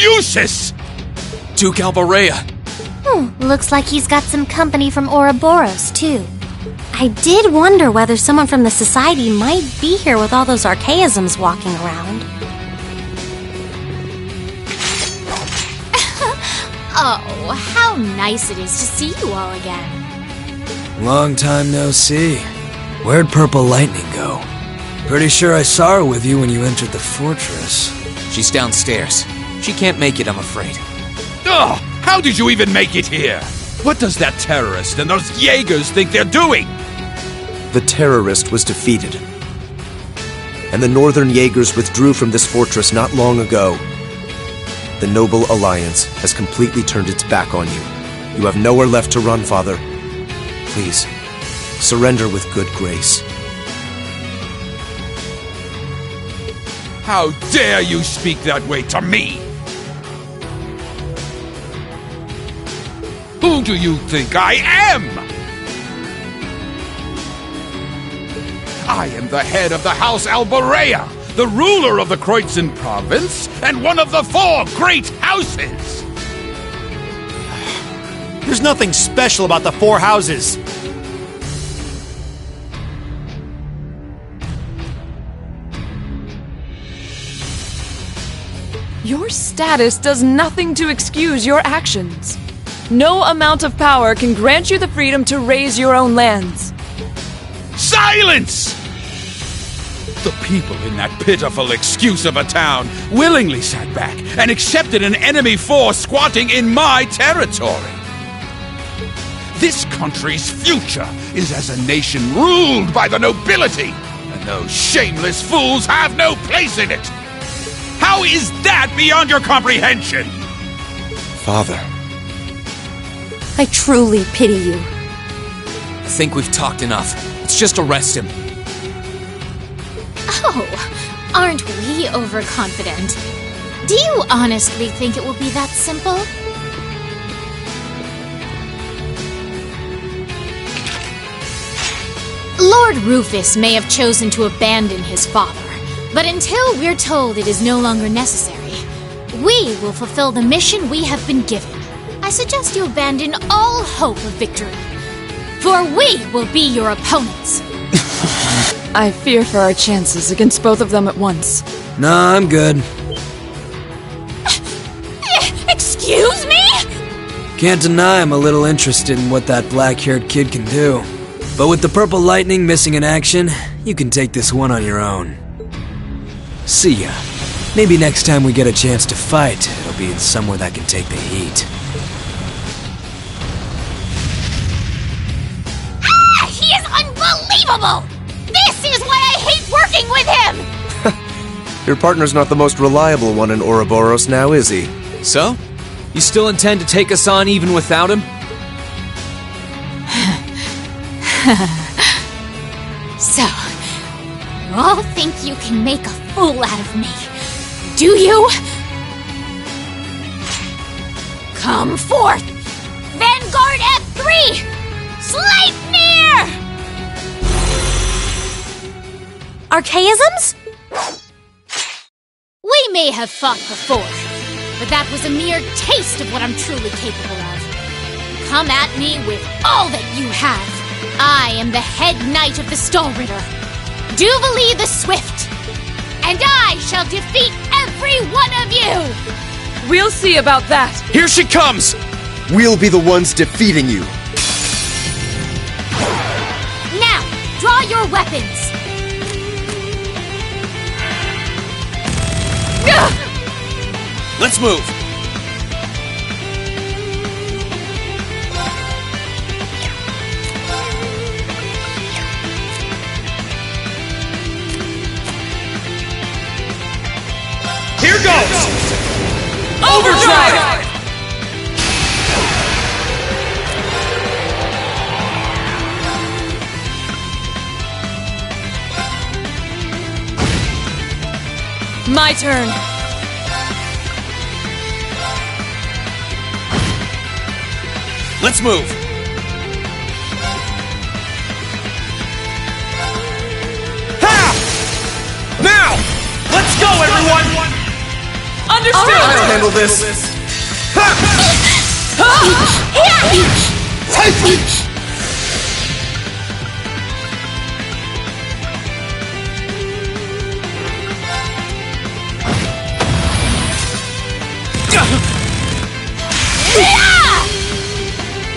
uses! Duke Alvarea. Looks like he's got some company from Ouroboros, too. I did wonder whether someone from the Society might be here with all those archaisms walking around. Oh, how nice it is to see you all again. Long time no see. Where'd Purple Lightning go? Pretty sure I saw her with you when you entered the fortress. She's downstairs. She can't make it, I'm afraid. Ugh! How did you even make it here? What does that terrorist and those Jaegers think they're doing? The terrorist was defeated, and the Northern Jaegers withdrew from this fortress not long ago. The Noble Alliance has completely turned its back on you. You have nowhere left to run, Father. Please, surrender with good grace. How dare you speak that way to me? Who do you think I am? I am the head of the House Alvarea, the ruler of the Kreutzen province, and one of the 4 great houses! There's nothing special about the 4 houses. Your status does nothing to excuse your actions. No amount of power can grant you the freedom to raise your own lands. Silence! The people in that pitiful excuse of a town willingly sat back and accepted an enemy force squatting in my territory. This country's future is as a nation ruled by the nobility, and those shameless fools have no place in it. How is that beyond your comprehension? Father. I truly pity you. I think we've talked enough. Let's just arrest him. Oh, aren't we overconfident? Do you honestly think it will be that simple? Lord Rufus may have chosen to abandon his father, but until we're told it is no longer necessary, we will fulfill the mission we have been given. I suggest you abandon all hope of victory, for we will be your opponents. I fear for our chances against both of them at once. Nah, I'm good. Excuse me? Can't deny I'm a little interested in what that black-haired kid can do. But with the Purple Lightning missing in action, you can take this one on your own. See ya. Maybe next time we get a chance to fight, it'll be in somewhere that can take the heat. He is unbelievable! This is why I hate working with him! Your partner's not the most reliable one in Ouroboros now, is he? So? You still intend to take us on even without him? So, you all think you can make a fool out of me, do you? Come forth! Vanguard F3! Sleipnir! Archaisms? We may have fought before, but that was a mere taste of what I'm truly capable of. Come at me with all that you have. I am the head knight of the Stallritter, Duvalie the Swift, and I shall defeat every one of you! We'll see about that. Here she comes! We'll be the ones defeating you. Now, draw your weapons! Let's move! Here goes! Overdrive! My turn. Let's move! Ha! Now! Let's go, everyone! Understood! I'll handle this.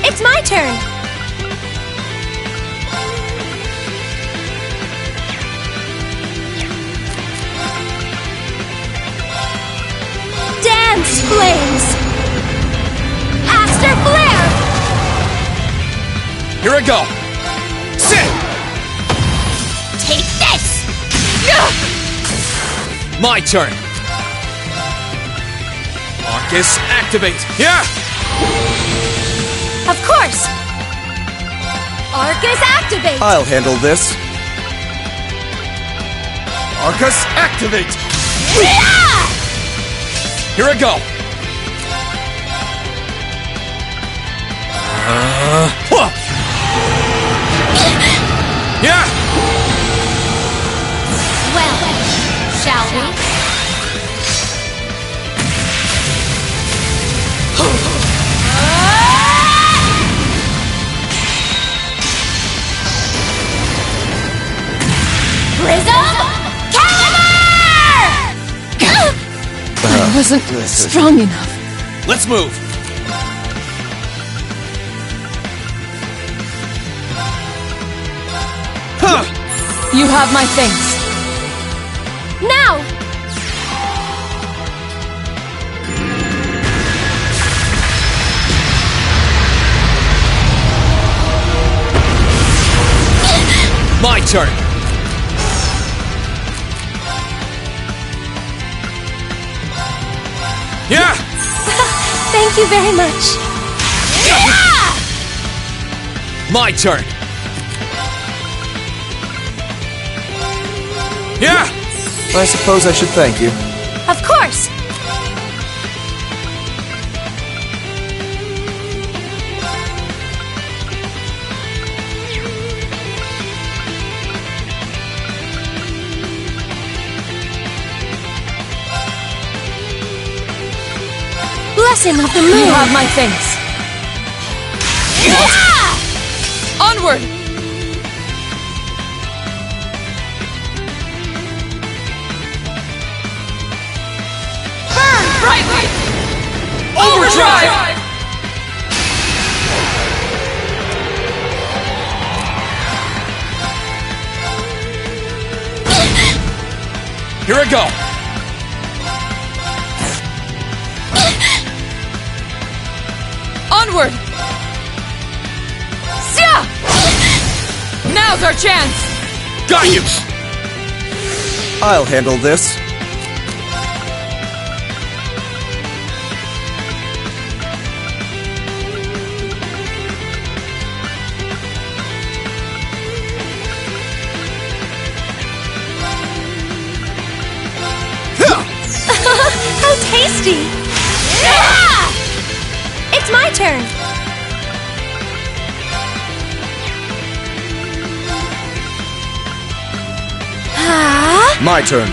It's my turn. Dance flames. Aster flare. Here I go! Sit! Take this! My turn! Arcus, activate! Yeah! Of course. Arcus activate. I'll handle this. Arcus, activate! Here I go! Yeah! Well, shall we? Prism Caliber! I wasn't strong enough. Let's move! You have my thanks. Now. My turn! Yeah! Thank you very much. My turn! Yeah! I suppose I should thank you. Of course. Blessing of the moon. You have my thanks. Onward! Burn brightly! Overdrive! Here I go! Onward! Sia! Now's our chance! Got you! I'll handle this. How tasty! It's my turn. My turn.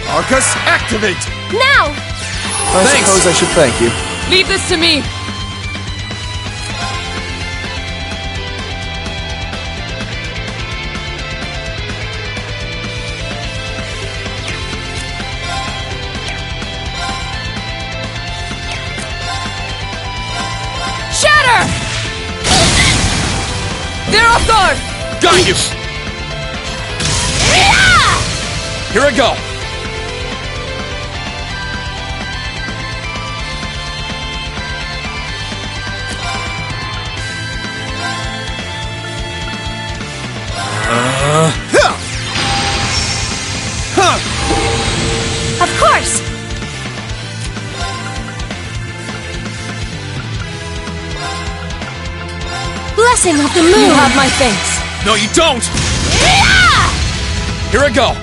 Arcus, activate! Now. I suppose I should thank you. Leave this to me! They're off guard! Got you! Here I go! Of course. Blessing of the moon. You have my thanks. No, you don't! Here I go!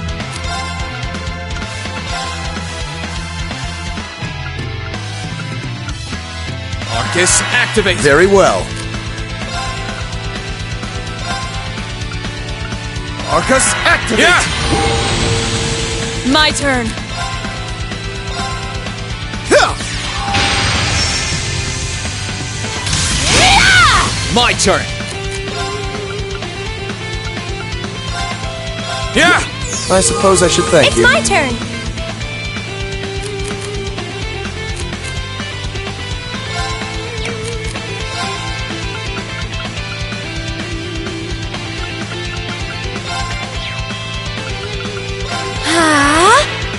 Arcus, activate! Very well. Arcus, activate! Yeah! My turn. My turn. Yeah! I suppose I should thank It's you. my turn.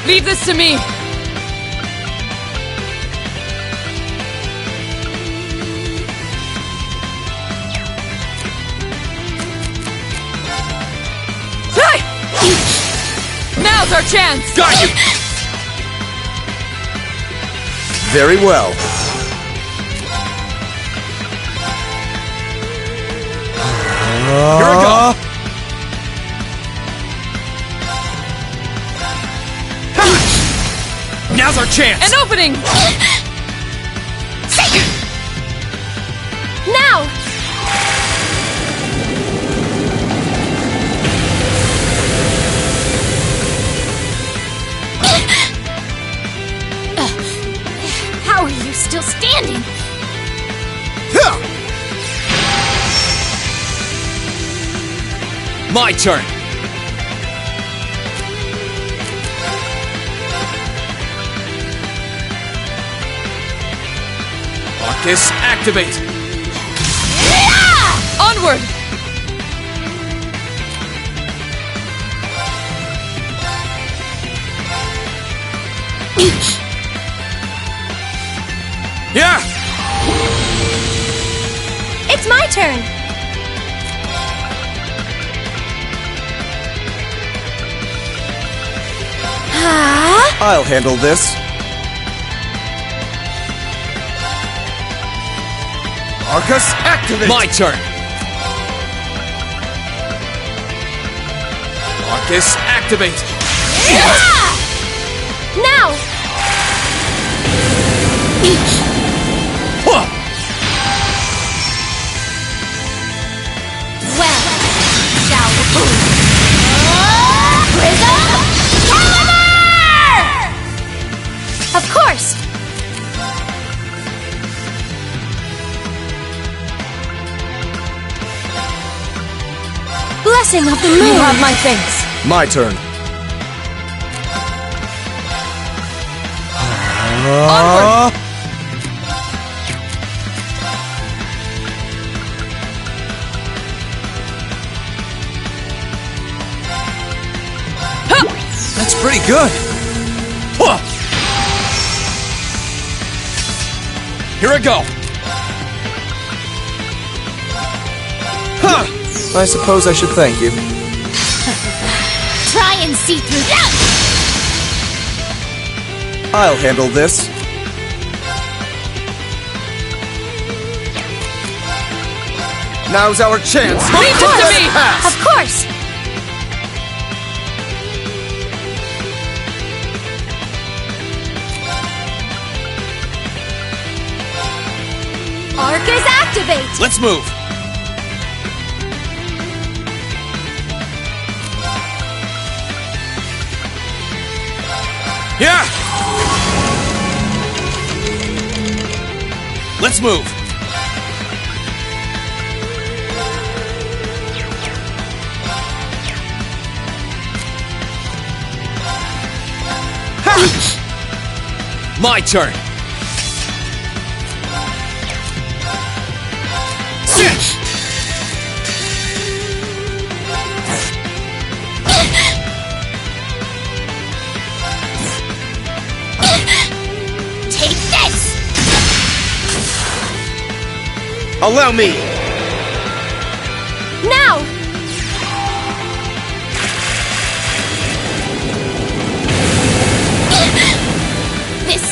Leave this to me. Now's our chance. Got you! Very well. Here we go! Now's our chance! An opening. Now! How are you still standing? My turn. Arcus, activate! Onward. Yeah! It's my turn. I'll handle this. Arcus, activate! My turn. Arcus, activate! Now! Well, shall we? Prism Caliber! Of course! Blessing of the moon! You have my thanks. My turn. Onward. That's pretty good. Here I go! I suppose I should thank you. Try and see through that! I'll handle this. Now's our chance. Leave it to me. Of course! Arcus activate! Let's move! Yeah! Let's move! My turn. Take this! Allow me. Now! This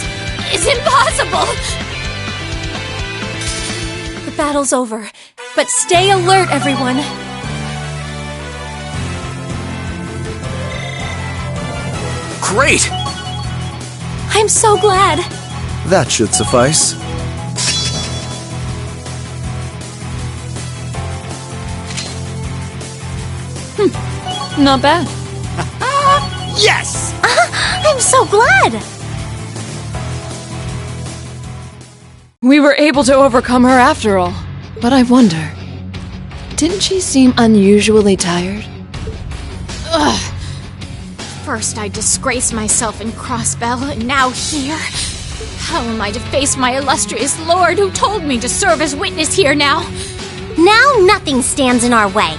is impossible! The battle's over, but stay alert, everyone! Great. I'm so glad! That should suffice. Not bad. Yes! I'm so glad! We were able to overcome her after all. But I wonder, didn't she seem unusually tired? Ugh. First I disgraced myself in Crossbell, and now here? How am I to face my illustrious lord who told me to serve as witness here now? Now nothing stands in our way.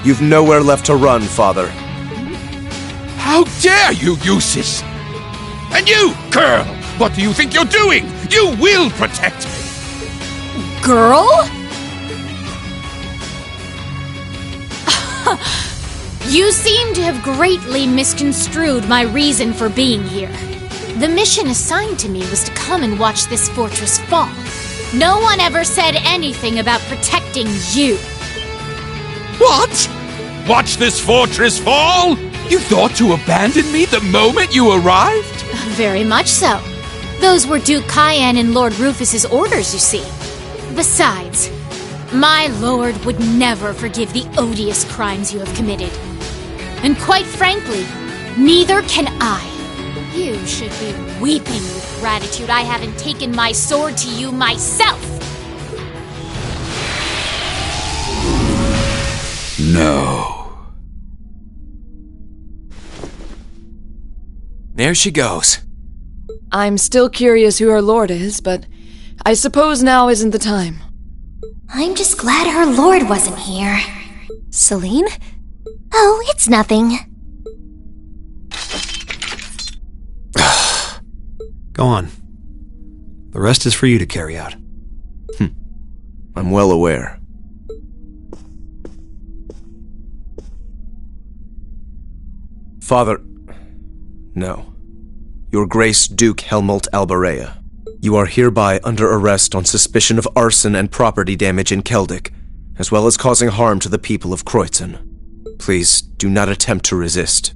You've nowhere left to run, Father. How dare you, Eustace! And you, girl! What do you think you're doing? You will protect me! Girl? You seem to have greatly misconstrued my reason for being here. The mission assigned to me was to come and watch this fortress fall. No one ever said anything about protecting you. What? Watch this fortress fall? You thought to abandon me the moment you arrived? Very much so. Those were Duke Cayenne and Lord Rufus's orders, you see. Besides, my lord would never forgive the odious crimes you have committed. And quite frankly, neither can I. You should be weeping with gratitude I haven't taken my sword to you myself. No. There she goes. I'm still curious who her lord is, but I suppose now isn't the time. I'm just glad her lord wasn't here. Celine? Oh, it's nothing. Go on. The rest is for you to carry out. I'm well aware. Father... No. Your Grace Duke Helmut Albarea. You are hereby under arrest on suspicion of arson and property damage in Keldic, as well as causing harm to the people of Kreutzen. Please, do not attempt to resist.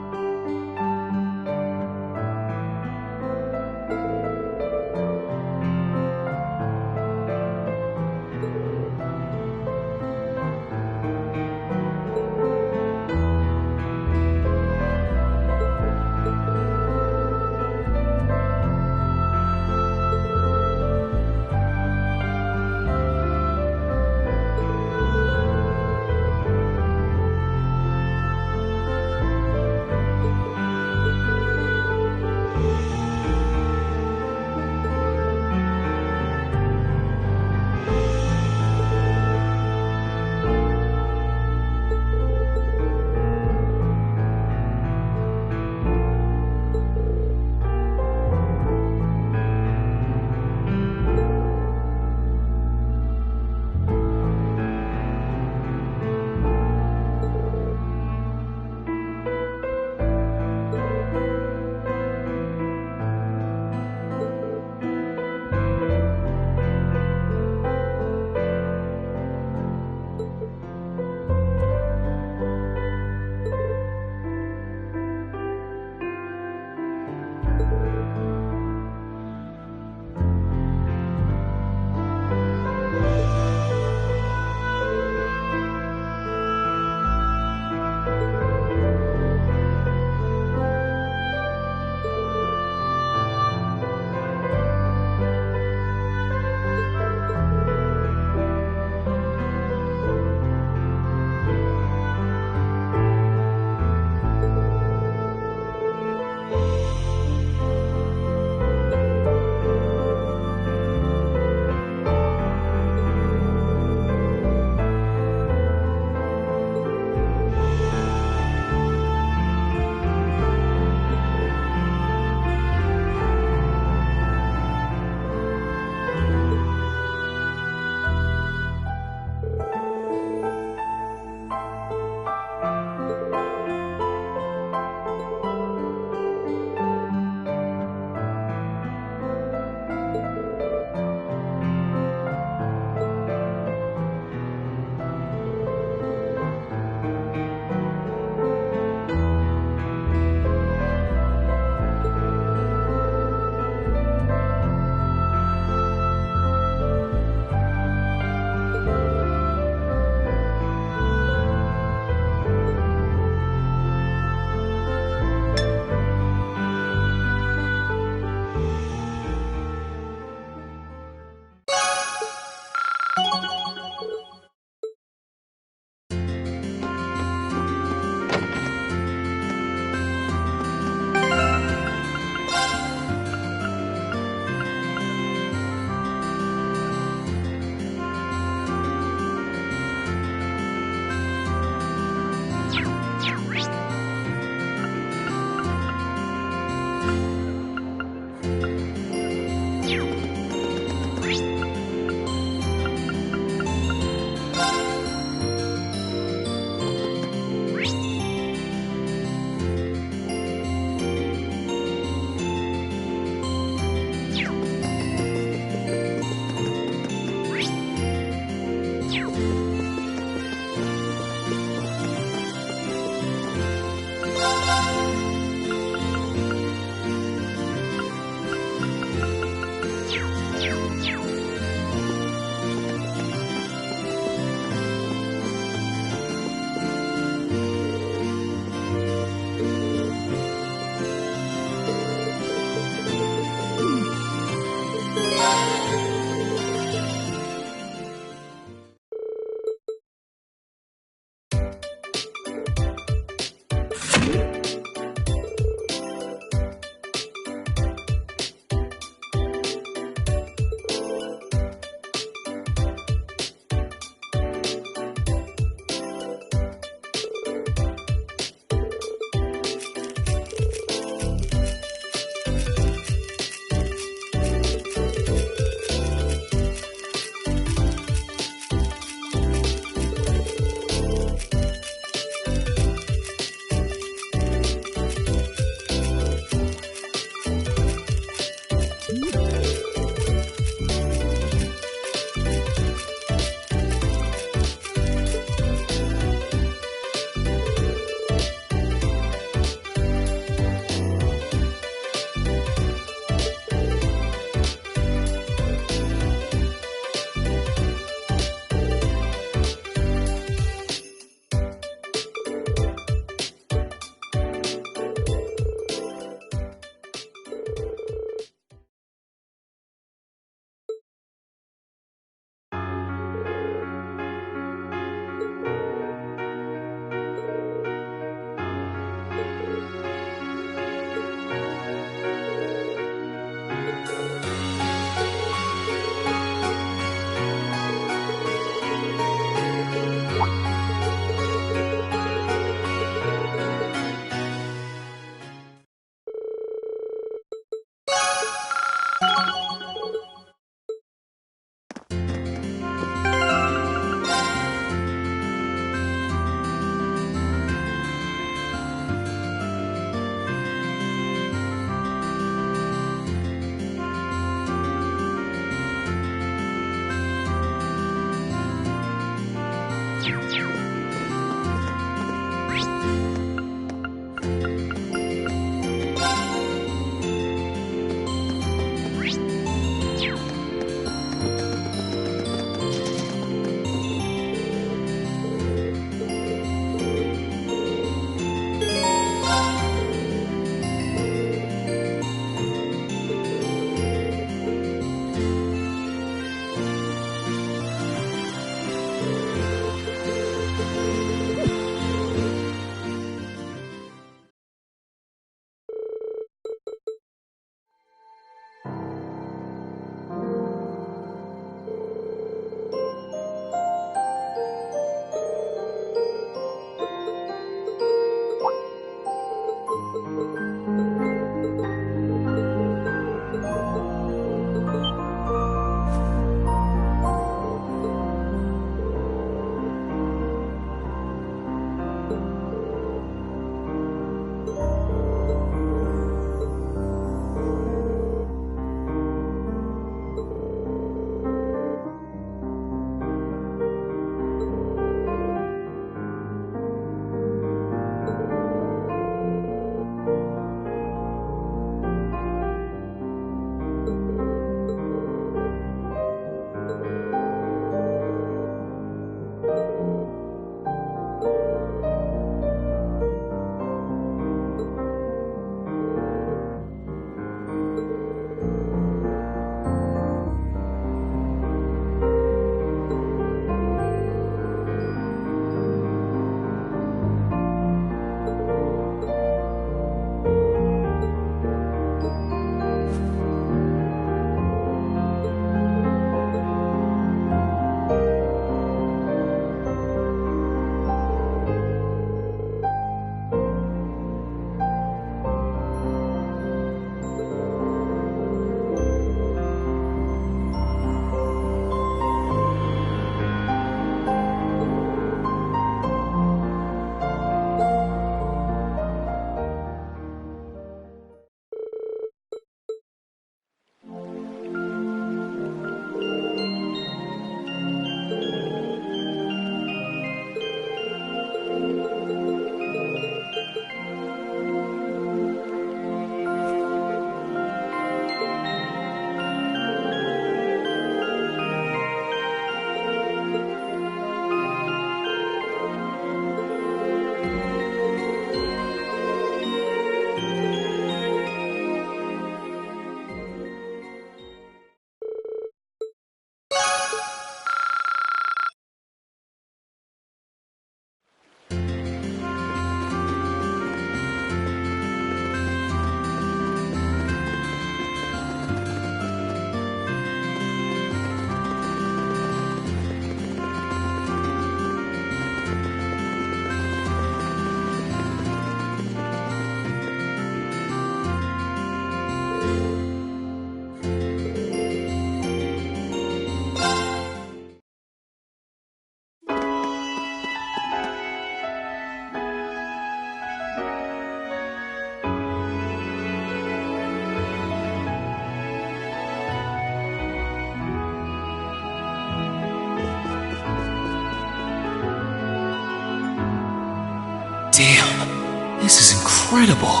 This is incredible.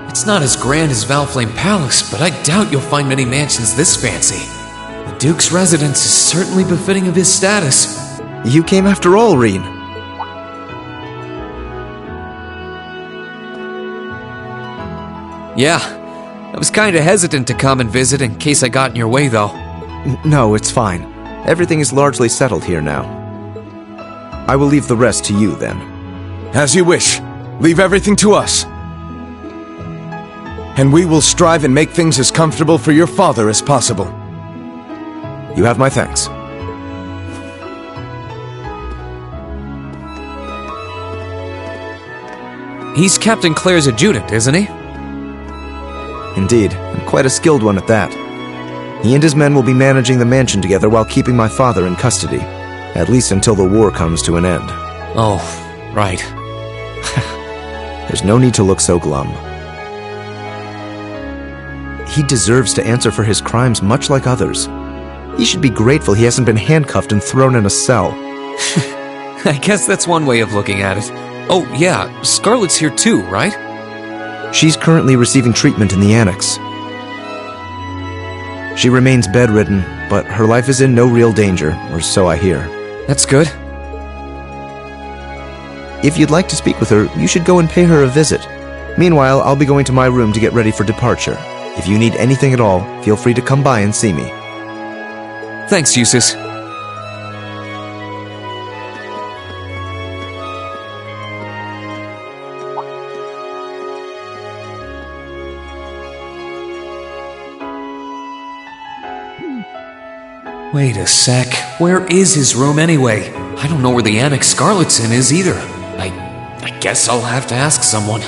It's not as grand as Valflame Palace, but I doubt you'll find many mansions this fancy. The Duke's residence is certainly befitting of his status. You came after all, Reen. Yeah, I was kinda hesitant to come and visit in case I got in your way, though. No, it's fine. Everything is largely settled here now. I will leave the rest to you, then. As you wish. Leave everything to us. And we will strive and make things as comfortable for your father as possible. You have my thanks. He's Captain Claire's adjutant, isn't he? Indeed, and quite a skilled one at that. He and his men will be managing the mansion together while keeping my father in custody, at least until the war comes to an end. Oh, right. There's no need to look so glum. He deserves to answer for his crimes much like others. He should be grateful he hasn't been handcuffed and thrown in a cell. I guess that's one way of looking at it. Oh, yeah, Scarlet's here too, right? She's currently receiving treatment in the annex. She remains bedridden, but her life is in no real danger, or so I hear. That's good. If you'd like to speak with her, you should go and pay her a visit. Meanwhile, I'll be going to my room to get ready for departure. If you need anything at all, feel free to come by and see me. Thanks, Eustace. Wait a sec. Where is his room anyway? I don't know where the annex Scarlet's in is either. I guess I'll have to ask someone.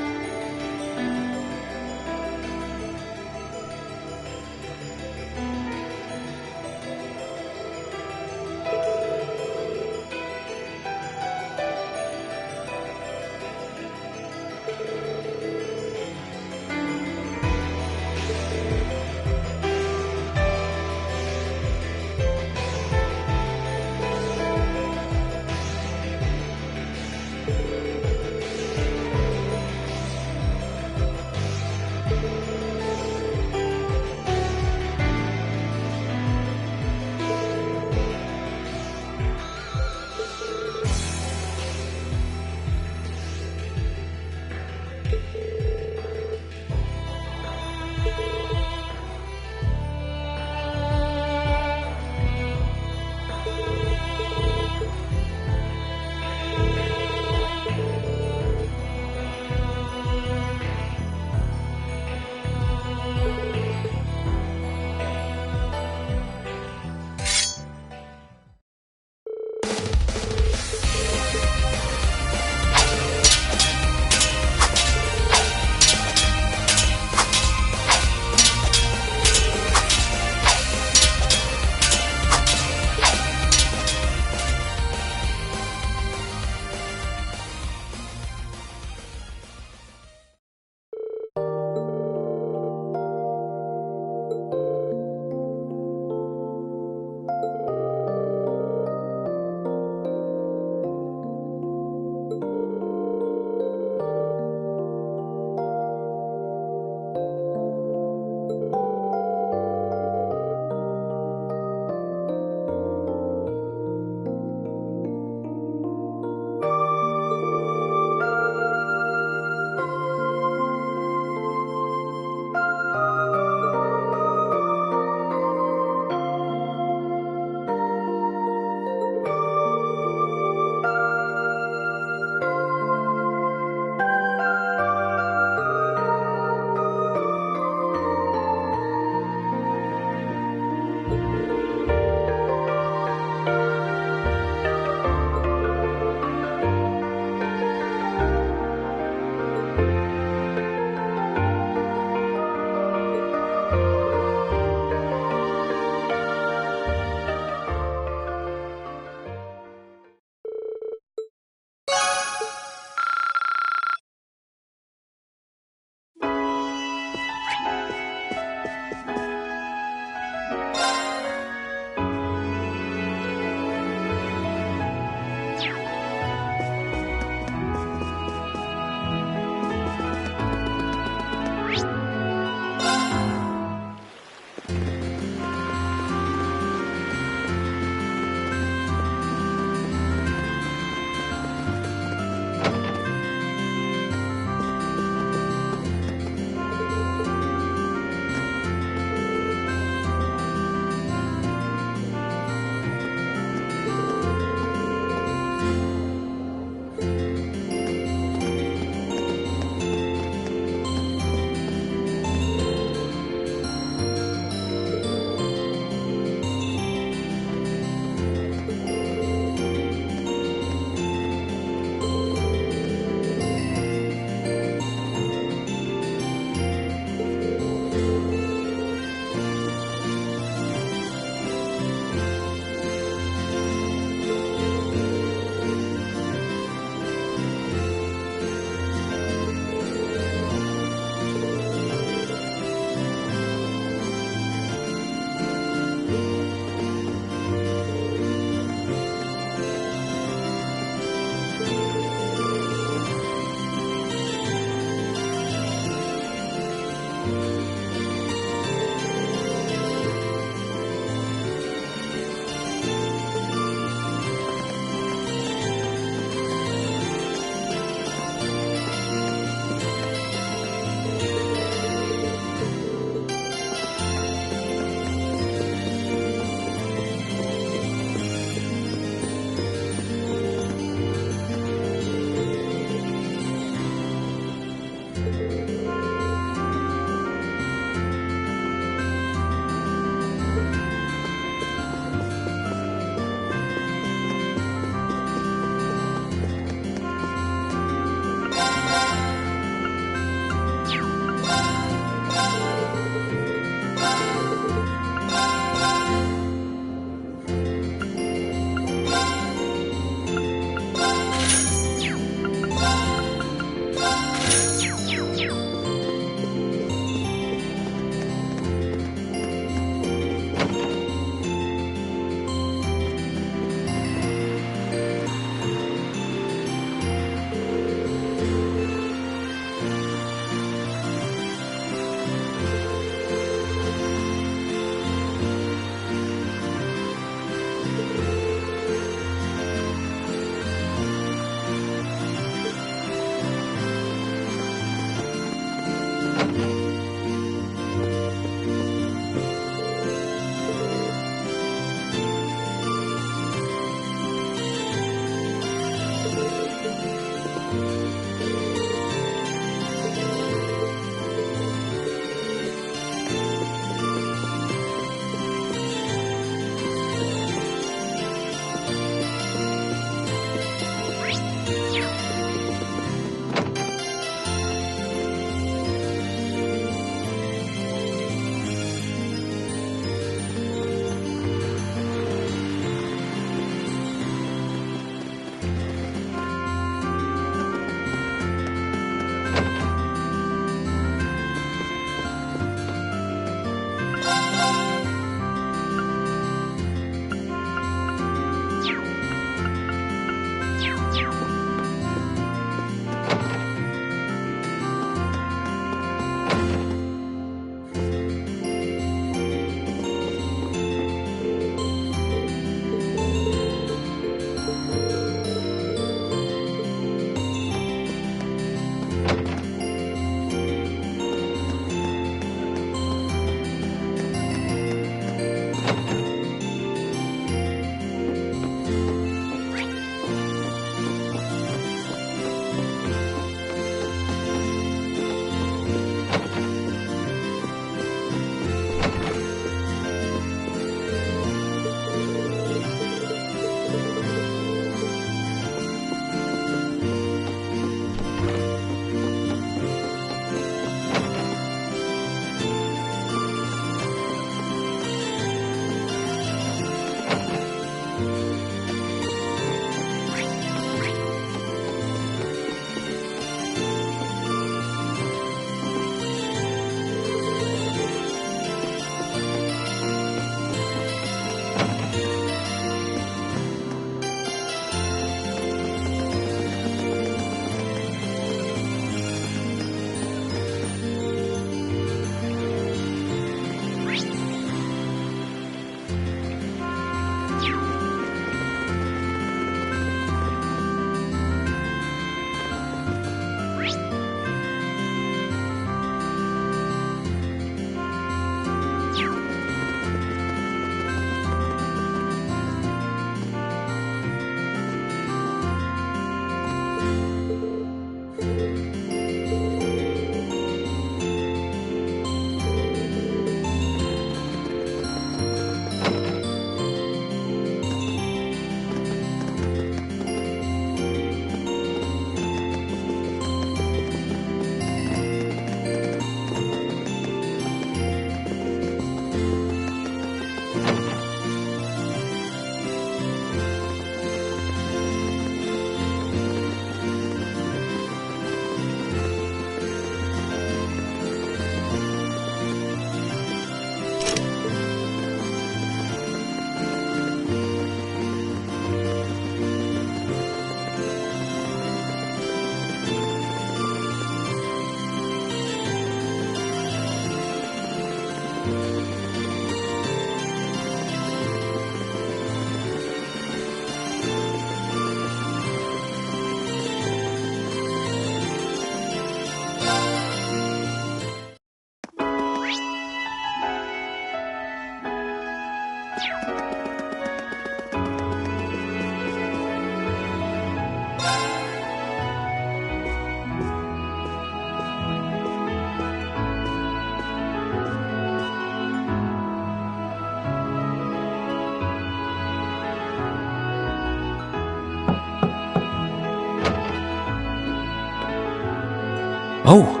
Oh!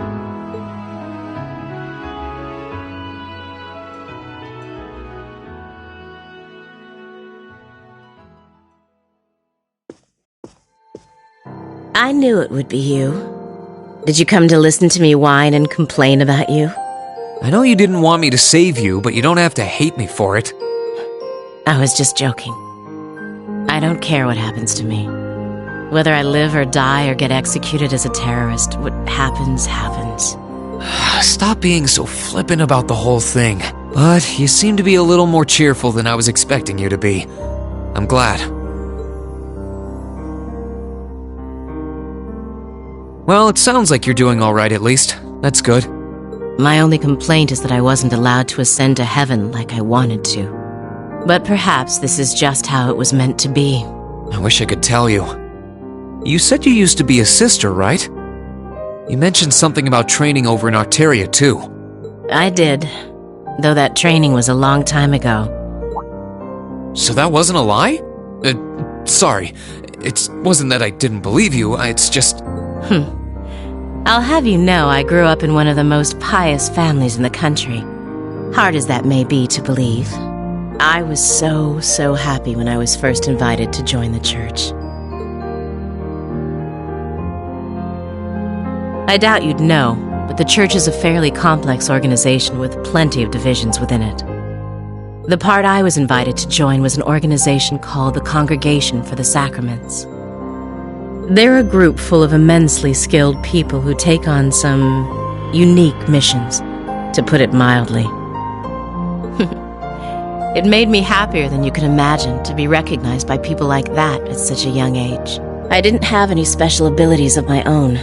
I knew it would be you. Did you come to listen to me whine and complain about you? I know you didn't want me to save you, but you don't have to hate me for it. I was just joking. I don't care what happens to me. Whether I live or die or get executed as a terrorist, what happens, happens. Stop being so flippant about the whole thing. But you seem to be a little more cheerful than I was expecting you to be. I'm glad. Well, it sounds like you're doing alright at least. That's good. My only complaint is that I wasn't allowed to ascend to heaven like I wanted to. But perhaps this is just how it was meant to be. I wish I could tell you. You said you used to be a sister, right? You mentioned something about training over in Arteria, too. I did, though that training was a long time ago. So that wasn't a lie? Sorry. It wasn't that I didn't believe you, it's just... I'll have you know I grew up in one of the most pious families in the country. Hard as that may be to believe. I was so happy when I was first invited to join the church. I doubt you'd know, but the church is a fairly complex organization with plenty of divisions within it. The part I was invited to join was an organization called the Congregation for the Sacraments. They're a group full of immensely skilled people who take on some unique missions, to put it mildly. It made me happier than you could imagine to be recognized by people like that at such a young age. I didn't have any special abilities of my own,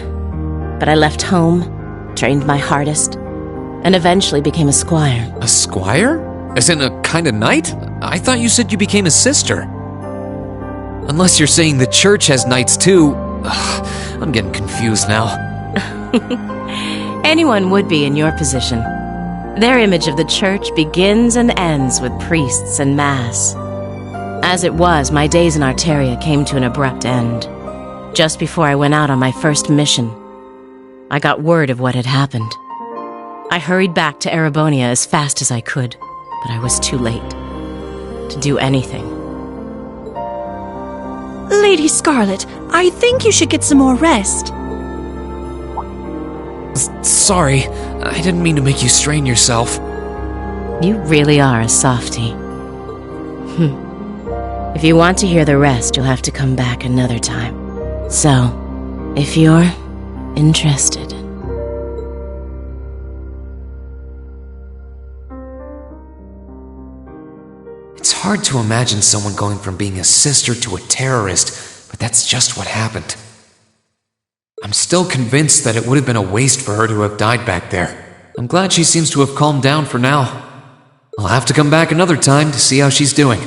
but I left home, trained my hardest, and eventually became a squire. A squire? As in a kind of knight? I thought you said you became a sister. Unless you're saying the church has knights too. Ugh, I'm getting confused now. Anyone would be in your position. Their image of the church begins and ends with priests and mass. As it was, my days in Arteria came to an abrupt end. Just before I went out on my first mission, I got word of what had happened. I hurried back to Erebonia as fast as I could, but I was too late to do anything. Lady Scarlet, I think you should get some more rest. Sorry, I didn't mean to make you strain yourself. You really are a softie. If you want to hear the rest, you'll have to come back another time. So, if you're interested. It's hard to imagine someone going from being a sister to a terrorist, but that's just what happened. I'm still convinced that it would have been a waste for her to have died back there. I'm glad she seems to have calmed down for now. I'll have to come back another time to see how she's doing.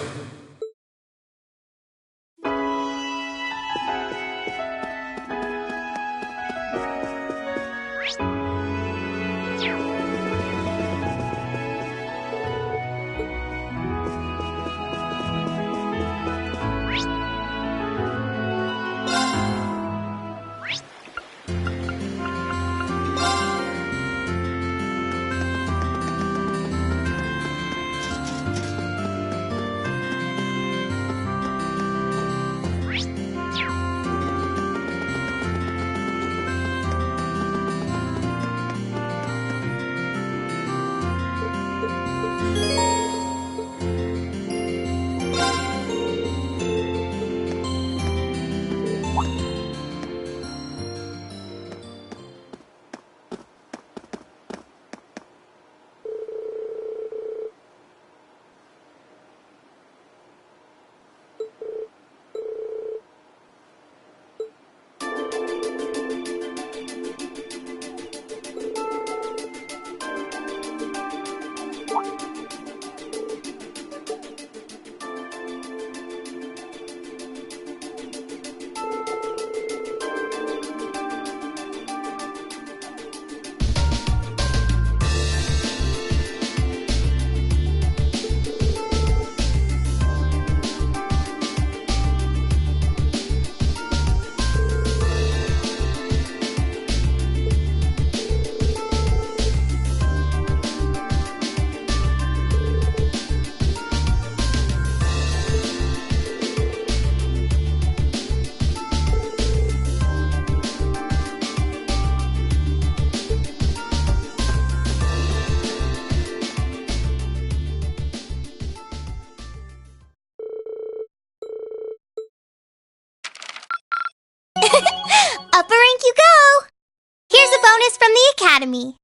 Academy.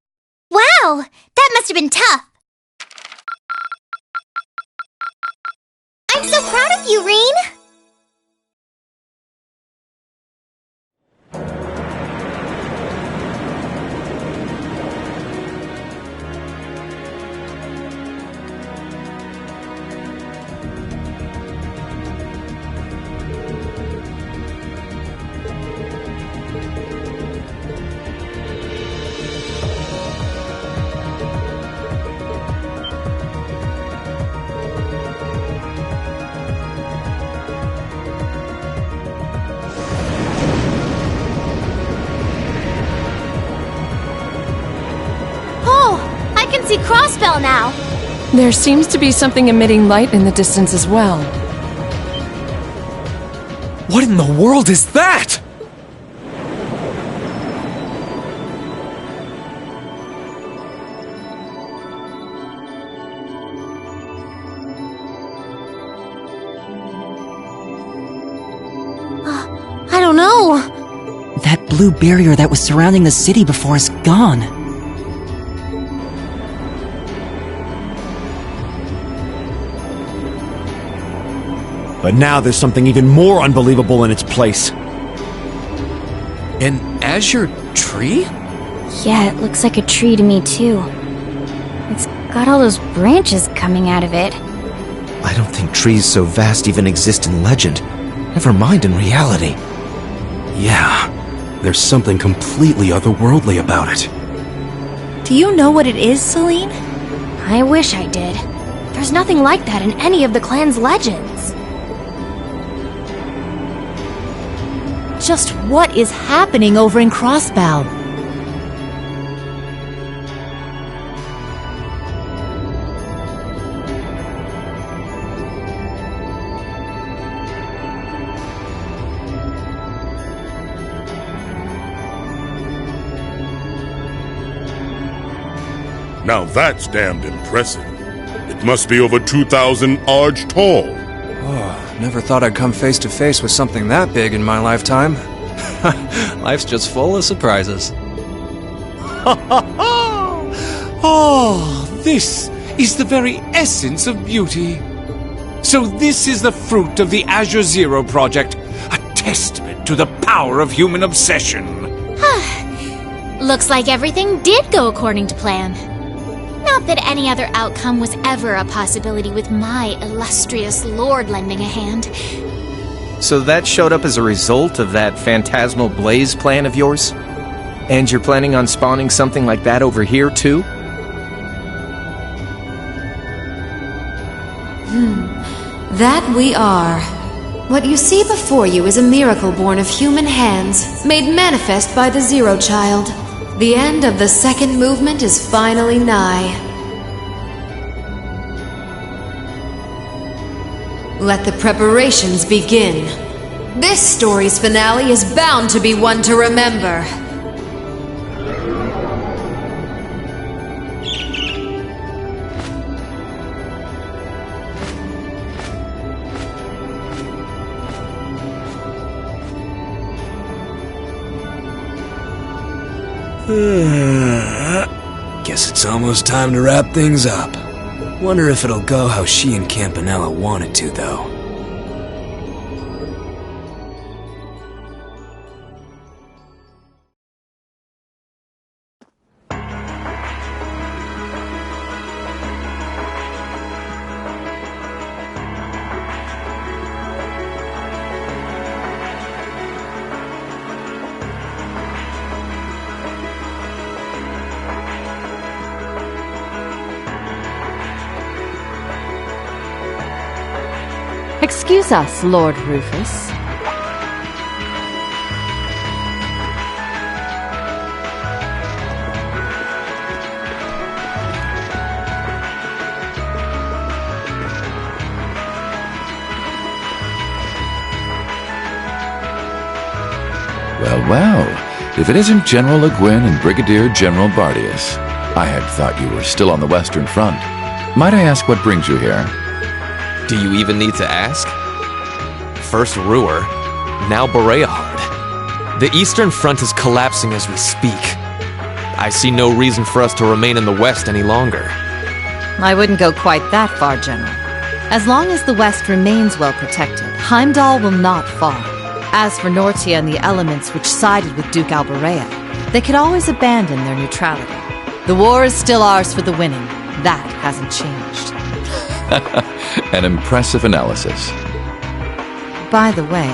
Wow, that must have been tough. I'm so proud of you, Reen. See Crossbell now. There seems to be something emitting light in the distance as well. What in the world is that? I don't know. That blue barrier that was surrounding the city before is gone. But now there's something even more unbelievable in its place. An azure tree? Yeah, it looks like a tree to me, too. It's got all those branches coming out of it. I don't think trees so vast even exist in legend. Never mind in reality. Yeah, there's something completely otherworldly about it. Do you know what it is, Celine? I wish I did. There's nothing like that in any of the clan's legends. Just what is happening over in Crossbell? Now that's damned impressive. It must be over 2,000 arj tall. Oh, never thought I'd come face to face with something that big in my lifetime. Life's just full of surprises. Oh, this is the very essence of beauty. So this is the fruit of the Azure Zero project, a testament to the power of human obsession. Looks like everything did go according to plan. Not that any other outcome was ever a possibility with my illustrious lord lending a hand. So that showed up as a result of that phantasmal blaze plan of yours? And you're planning on spawning something like that over here, too? That we are. What you see before you is a miracle born of human hands, made manifest by the Zero Child. The end of the second movement is finally nigh. Let the preparations begin. This story's finale is bound to be one to remember. Guess it's almost time to wrap things up. Wonder if it'll go how she and Campanella wanted to, though. Excuse us, Lord Rufus. Well, if it isn't General Le Guin and Brigadier General Bardius. I had thought you were still on the Western Front. Might I ask what brings you here? Do you even need to ask? First Ruhr, now Boreahard. The Eastern Front is collapsing as we speak. I see no reason for us to remain in the West any longer. I wouldn't go quite that far, General. As long as the West remains well protected, Heimdall will not fall. As for Nortia and the elements which sided with Duke Alberea, they could always abandon their neutrality. The war is still ours for the winning. That hasn't changed. An impressive analysis. By the way,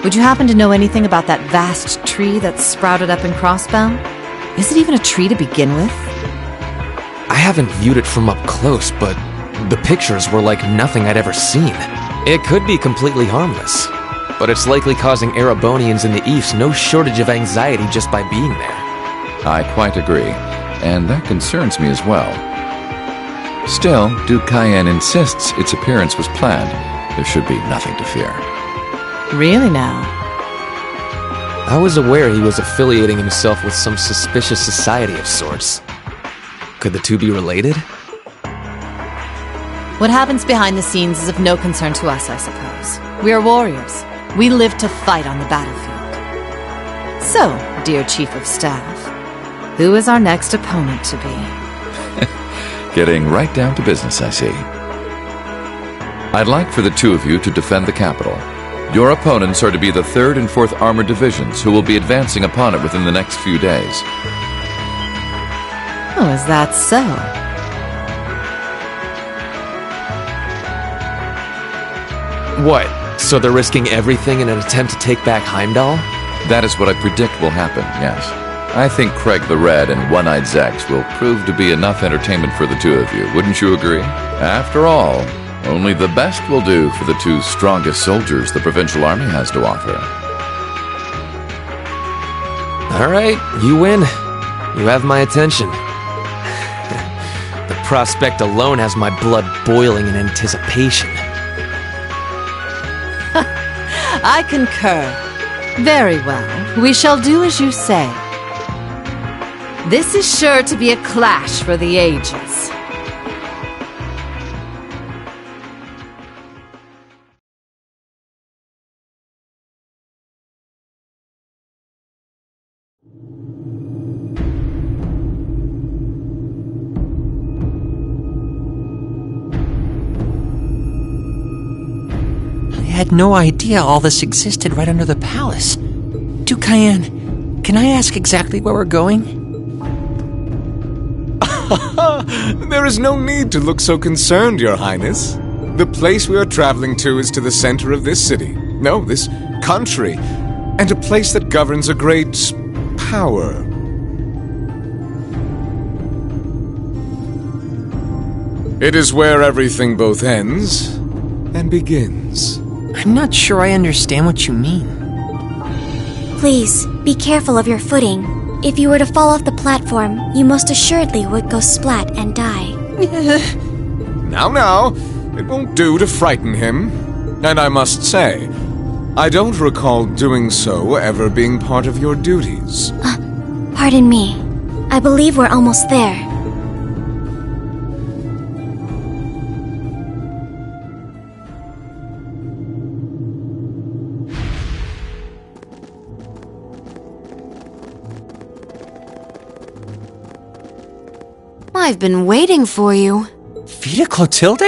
would you happen to know anything about that vast tree that's sprouted up in Crossbow? Is it even a tree to begin with? I haven't viewed it from up close, but the pictures were like nothing I'd ever seen. It could be completely harmless, but it's likely causing Erebonians in the East no shortage of anxiety just by being there. I quite agree, and that concerns me as well. Still, Duke Cayenne insists its appearance was planned. There should be nothing to fear. Really now? I was aware he was affiliating himself with some suspicious society of sorts. Could the two be related? What happens behind the scenes is of no concern to us, I suppose. We are warriors. We live to fight on the battlefield. So, dear Chief of Staff, who is our next opponent to be? Getting right down to business, I see. I'd like for the two of you to defend the capital. Your opponents are to be the 3rd and 4th Armored Divisions, who will be advancing upon it within the next few days. Oh, is that so? What? So they're risking everything in an attempt to take back Heimdall? That is what I predict will happen, yes. I think Craig the Red and One-Eyed Zex will prove to be enough entertainment for the two of you, wouldn't you agree? After all, only the best will do for the two strongest soldiers the Provincial Army has to offer. All right, you win. You have my attention. The prospect alone has my blood boiling in anticipation. I concur. Very well. We shall do as you say. This is sure to be a clash for the ages. I had no idea all this existed right under the palace. Duke Cayenne, can I ask exactly where we're going? There is no need to look so concerned, Your Highness. The place we are traveling to is to the center of this city. No, this country. And a place that governs a great power. It is where everything both ends and begins. I'm not sure I understand what you mean. Please, be careful of your footing. If you were to fall off the platform, you most assuredly would go splat and die. Now, it won't do to frighten him. And I must say, I don't recall doing so ever being part of your duties. Pardon me. I believe we're almost there. I've been waiting for you. Vita Clotilde?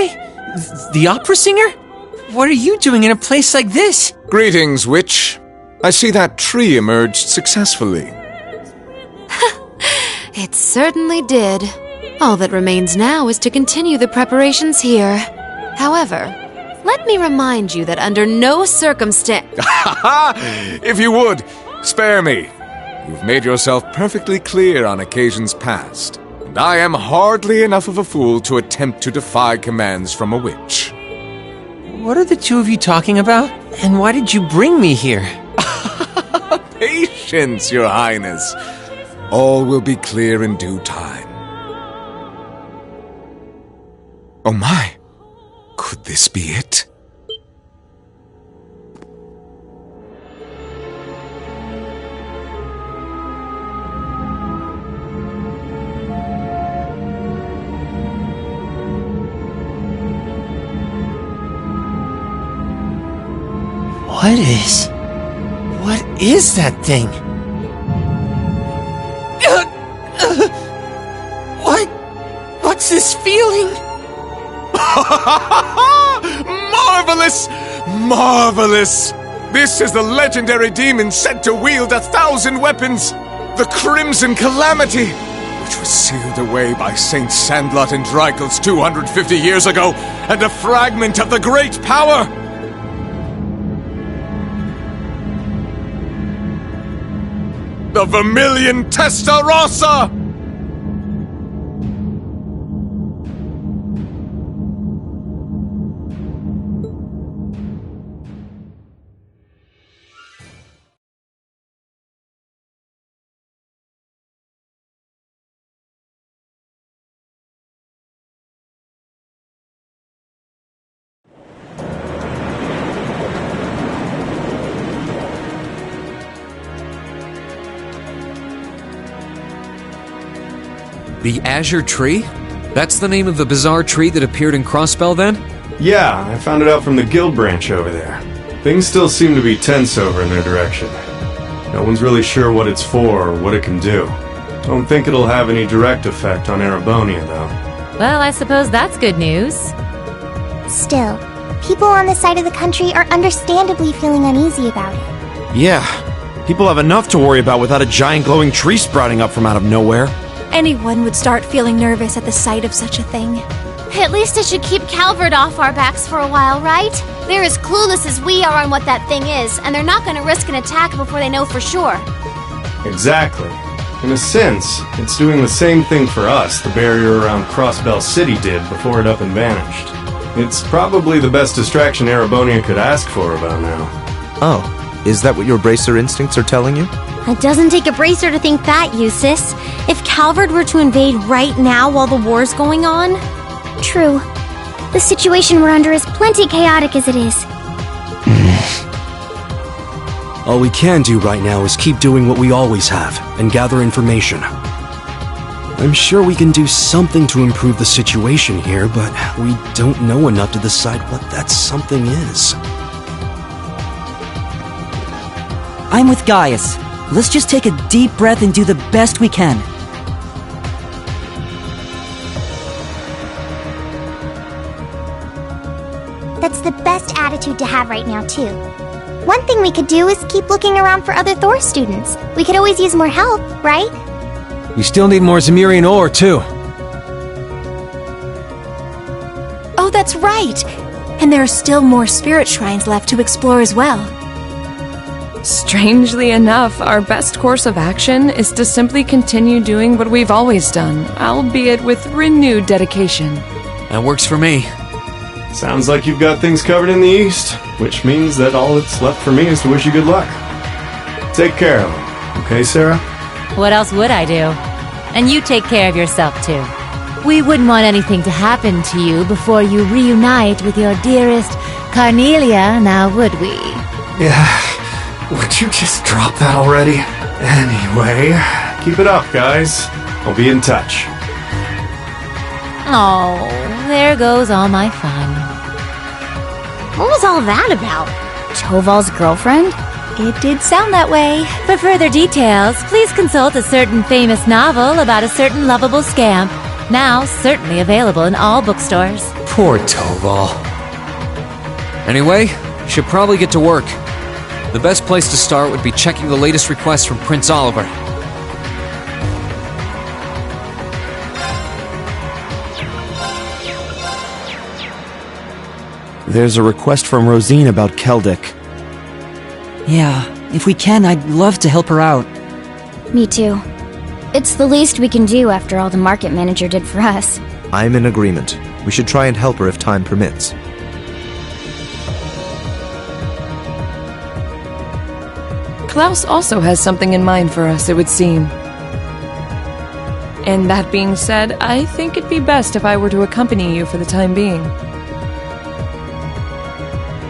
The opera singer? What are you doing in a place like this? Greetings, witch. I see that tree emerged successfully. It certainly did. All that remains now is to continue the preparations here. However, let me remind you that under no circumstance... If you would, spare me. You've made yourself perfectly clear on occasions past. And I am hardly enough of a fool to attempt to defy commands from a witch. What are the two of you talking about? And why did you bring me here? Patience, Your Highness. All will be clear in due time. Oh my, could this be it? What is that thing? this feeling? Marvelous! Marvelous! This is the legendary demon said to wield 1,000 weapons. The Crimson Calamity, which was sealed away by Saint Sandlot and Drykel's 250 years ago, and a fragment of the great power. The Vermilion Testarossa! The Azure Tree? That's the name of the bizarre tree that appeared in Crossbell then? Yeah, I found it out from the guild branch over there. Things still seem to be tense over in their direction. No one's really sure what it's for or what it can do. Don't think it'll have any direct effect on Erebonia, though. Well, I suppose that's good news. Still, people on this side of the country are understandably feeling uneasy about it. Yeah, people have enough to worry about without a giant glowing tree sprouting up from out of nowhere. Anyone would start feeling nervous at the sight of such a thing. At least it should keep Calvert off our backs for a while, right? They're as clueless as we are on what that thing is, and they're not going to risk an attack before they know for sure. Exactly. In a sense, it's doing the same thing for us the barrier around Crossbell City did before it up and vanished. It's probably the best distraction Erebonia could ask for about now. Oh, is that what your bracer instincts are telling you? It doesn't take a bracer to think that, Eustace. If Calvert were to invade right now while the war's going on... True. The situation we're under is plenty chaotic as it is. All we can do right now is keep doing what we always have, and gather information. I'm sure we can do something to improve the situation here, but we don't know enough to decide what that something is. I'm with Gaius. Let's just take a deep breath and do the best we can. That's the best attitude to have right now, too. One thing we could do is keep looking around for other Thor students. We could always use more help, right? We still need more Zemirian ore, too. Oh, that's right! And there are still more spirit shrines left to explore as well. Strangely enough, our best course of action is to simply continue doing what we've always done, albeit with renewed dedication. That works for me. Sounds like you've got things covered in the east, which means that all that's left for me is to wish you good luck. Take care of them, okay, Sarah? What else would I do? And you take care of yourself, too. We wouldn't want anything to happen to you before you reunite with your dearest Carnelia, now would we? Yeah. Would you just drop that already? Anyway, keep it up, guys. I'll be in touch. Oh, there goes all my fun. What was all that about? Toval's girlfriend? It did sound that way. For further details, please consult a certain famous novel about a certain lovable scamp, now certainly available in all bookstores. Poor Toval. Anyway, should probably get to work. The best place to start would be checking the latest requests from Prince Oliver. There's a request from Rosine about Keldic. Yeah, if we can, I'd love to help her out. Me too. It's the least we can do after all the market manager did for us. I'm in agreement. We should try and help her if time permits. Klaus also has something in mind for us, it would seem. And that being said, I think it'd be best if I were to accompany you for the time being.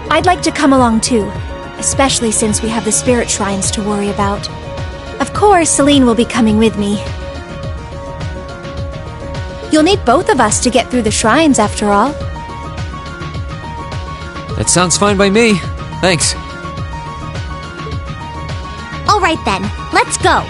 I'd like to come along too, especially since we have the spirit shrines to worry about. Of course, Celine will be coming with me. You'll need both of us to get through the shrines, after all. That sounds fine by me. Thanks. All right then, let's go.